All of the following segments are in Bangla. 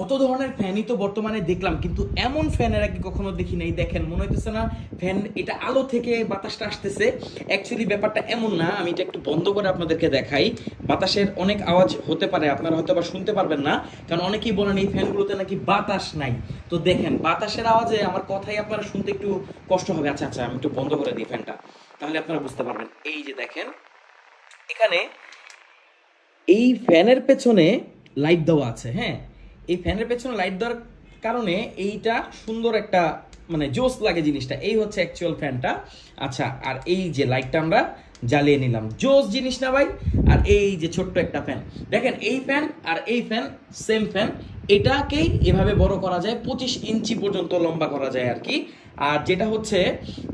কত ধরনের ফ্যানই তো বর্তমানে দেখলাম, কিন্তু এমন ফ্যান এর আগে কখনো দেখি নাই। দেখেন, মনে হইতেছে না ফ্যান এটা আলো থেকে বাতাসটা আসতেছে। অ্যাকচুয়ালি ব্যাপারটা এমন না। আমি এটা একটু বন্ধ করে আপনাদেরকে দেখাই। বাতাসের অনেক আওয়াজ হতে পারে, আপনারা হয়তো বা শুনতে পারবেন না, কারণ অনেকেই বলেন এই ফ্যানগুলোতে নাকি বাতাস নাই। তো দেখেন, বাতাসের আওয়াজে আমার কথাই আপনারা শুনতে একটু কষ্ট হবে। আচ্ছা আচ্ছা, আমি একটু বন্ধ করে দিই ফ্যানটা, তাহলে আপনারা বুঝতে পারবেন। এই যে দেখেন, এখানে এই ফ্যানের পেছনে লাইট দেওয়া আছে। হ্যাঁ, এই ফ্যানের পেছনে লাইট দেওয়ার কারণে এইটা সুন্দর একটা মানে জোস লাগে জিনিসটা। এই হচ্ছে অ্যাকচুয়াল ফ্যানটা। আচ্ছা, আর এই যে লাইটটা আমরা জ্বালিয়ে নিলাম, জোস জিনিস না ভাই? আর এই যে ছোট্ট একটা ফ্যান, দেখেন এই ফ্যান আর এই ফ্যান সেম ফ্যান। এটাকেই এভাবে বড় করা যায়, 25 ইঞ্চি পর্যন্ত লম্বা করা যায় আর কি। আর যেটা হচ্ছে,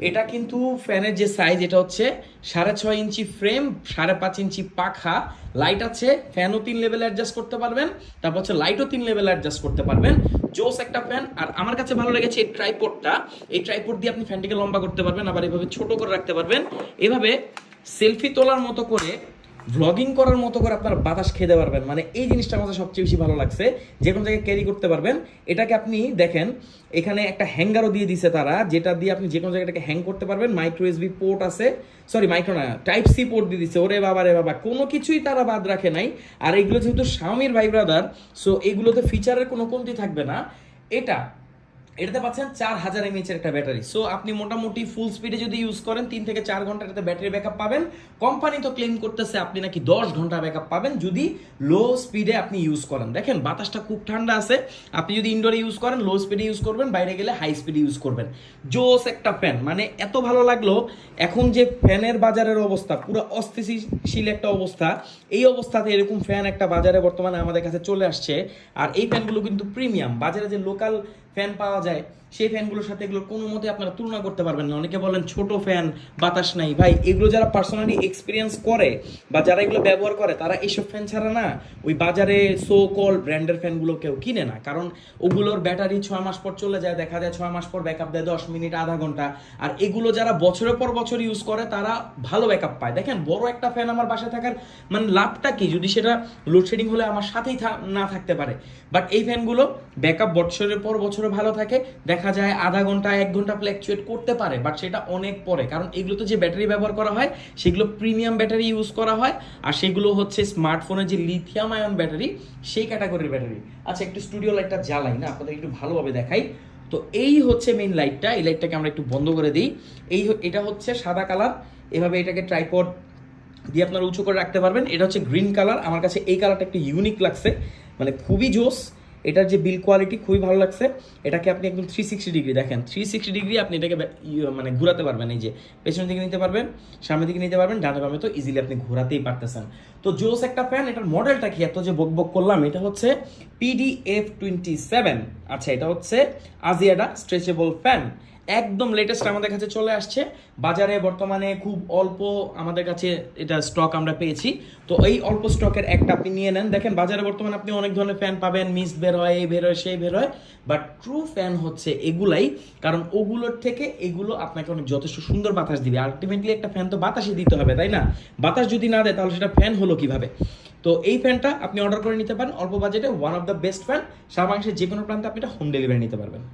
এটা কিন্তু ফ্যানের যে সাইজ, এটা হচ্ছে 6.5 ইঞ্চি ফ্রেম, 5.5 ইঞ্চি পাখা, লাইট আছে, ফ্যানও 3 লেভেল অ্যাডজাস্ট করতে পারবেন, তারপর হচ্ছে লাইটও 3 লেভেল অ্যাডজাস্ট করতে পারবেন। জোস একটা ফ্যান। আর আমার কাছে ভালো লেগেছে এই ট্রাইপডটা। এই ট্রাইপড দিয়ে আপনি ফ্যানটিকে লম্বা করতে পারবেন, আবার এভাবে ছোট করে রাখতে পারবেন। এভাবে সেলফি তোলার মতো করে, ভ্লগিং করার মতো করে আপনারা বাতাস খেতে পারবেন। মানে এই জিনিসটা আমার সবচেয়ে বেশি ভালো লাগছে, যে কোনো জায়গায় ক্যারি করতে পারবেন। এটাকে আপনি দেখেন, এখানে একটা হ্যাঙ্গারও দিয়ে দিছে তারা, যেটা দিয়ে আপনি যে কোনো জায়গাটাকে হ্যাং করতে পারবেন। মাইক্রো এসবি পোর্ট আছে, সরি মাইক্রো না, টাইপ সি পোর্ট দিয়ে দিচ্ছে। ওরে বাবা রে বাবা, কোনো কিছুই তারা বাদ রাখে নাই। আর এগুলো যেহেতু শাওমির ভাই ব্রাদার, সো এগুলোতে ফিচারের কোনো কমতি থাকবে না। এটাতে পাচ্ছেন 4000 mAh এর একটা ব্যাটারি। সো আপনি মোটামুটি ফুল স্পিডে যদি ইউজ করেন 3 থেকে 4 ঘন্টা এটাতে ব্যাটারি ব্যাকআপ পাবেন। কোম্পানি তো ক্লেম করতেছে আপনি নাকি 10 ঘন্টা ব্যাকআপ পাবেন যদি লো স্পিডে আপনি ইউজ করেন। দেখেন বাতাসটা খুব ঠান্ডা আছে। আপনি যদি ইনডোরে ইউজ করেন লো স্পিডে ইউজ করবেন, বাইরে গেলে হাই স্পিডে ইউজ করবেন। জোস একটা ফ্যান, মানে এত ভালো লাগলো। এখন যে ফ্যানের বাজারের অবস্থা পুরো অস্থিতিশীল একটা অবস্থা, এই অবস্থাতে এরকম ফ্যান একটা বাজারে বর্তমানে আমাদের কাছে চলে আসছে। আর এই ফ্যানগুলো কিন্তু প্রিমিয়াম। বাজারে যে লোকাল ফ্যান পাওয়া যায় সেই ফ্যানগুলোর সাথে এগুলো কোনো মতে আপনারা তুলনা করতে পারবেন না। অনেকে বলেন ছোট ফ্যান, বাতাস নাই। ভাই, এগুলো যারা পার্সোনালি এক্সপিরিয়েন্স করে বা যারা এগুলো ব্যবহার করে, তারা এইসব ফ্যান ছাড়া না ওই বাজারে সো কল ব্র্যান্ডের ফ্যানগুলো কেউ কিনে না। কারণ ওগুলোর ব্যাটারি 6 মাস পর চলে যায়, দেখা যায় 6 মাস পর ব্যাকআপ দেয় 10 মিনিট, আধা ঘন্টা। আর এগুলো যারা বছরের পর বছর ইউজ করে তারা ভালো ব্যাকআপ পায়। দেখেন, বড় একটা ফ্যান আমার বাসায় থাকার মানে লাভটা কি, যদি সেটা লোডশেডিং হলে আমার সাথেই না থাকতে পারে। বাট এই ফ্যানগুলো ব্যাকআপ বছরের পর বছরে ভালো থাকে। দেখা যায় আধা ঘন্টা 1 ঘন্টা ফ্ল্যাকচুয়েট করতে পারে, বাট সেটা অনেক পরে। কারণ এগুলোতে যে ব্যাটারি ব্যবহার করা হয় সেগুলো প্রিমিয়াম ব্যাটারি ইউজ করা হয়। আর সেগুলো হচ্ছে স্মার্টফোনের যে লিথিয়াম আয়ন ব্যাটারি, সেই ক্যাটাগরির ব্যাটারি। আচ্ছা, একটু স্টুডিও লাইটটা জ্বালাই না, আপনাদের একটু ভালোভাবে দেখাই। তো এই হচ্ছে মেইন লাইটটা। এই লাইটটাকে আমরা একটু বন্ধ করে দিই। এটা হচ্ছে সাদা কালার। এভাবে এটাকে ট্রাইপড দিয়ে আপনারা উঁচু করে রাখতে পারবেন। এটা হচ্ছে গ্রিন কালার। আমার কাছে এই কালারটা একটু ইউনিক লাগছে, মানে খুবই জোস। এটার যে বিল কোয়ালিটি খুবই ভালো লাগছে। এটাকে আপনি একদম 360 ডিগ্রি, দেখেন 360 ডিগ্রি আপনি এটাকে মানে ঘোরাতে পারবেন। এই যে পেছনের দিকে নিতে পারবেন, সামনের দিকে নিতে পারবেন, ডানে বামে তো ইজিলি আপনি ঘোরাতেই পারতেছেন। তো জোস একটা ফ্যান। এটার মডেলটা কি এত যে বকবক করলাম, এটা হচ্ছে PDF27। আচ্ছা, এটা হচ্ছে আজিয়াডা স্ট্রেচেবল ফ্যান, একদম লেটেস্ট আমাদের কাছে চলে আসছে। বাজারে বর্তমানে খুব অল্প আমাদের কাছে এটা স্টক আমরা পেয়েছি। তো এই অল্প স্টকের একটা আপনি নিয়ে নেন। দেখেন, বাজারে বর্তমানে আপনি অনেক ধরনের ফ্যান পাবেন, মিস্ট বের হয়, এই বের হয়, সেই বের হয়, বাট ট্রু ফ্যান হচ্ছে এগুলাই। কারণ ওগুলোর থেকে এগুলো আপনাকে অনেক যথেষ্ট সুন্দর বাতাস দিবে। আলটিমেটলি একটা ফ্যান তো বাতাসই দিতে হবে, তাই না? বাতাস যদি না দেয় তাহলে সেটা ফ্যান হলো কিভাবে? তো এই ফ্যানটা আপনি অর্ডার করে নিতে পারেন অল্প বাজেটে। One of the best fan. সারা বাংলাদেশের যে কোনো প্রান্তে আপনি এটা হোম ডেলিভারি নিতে পারবেন।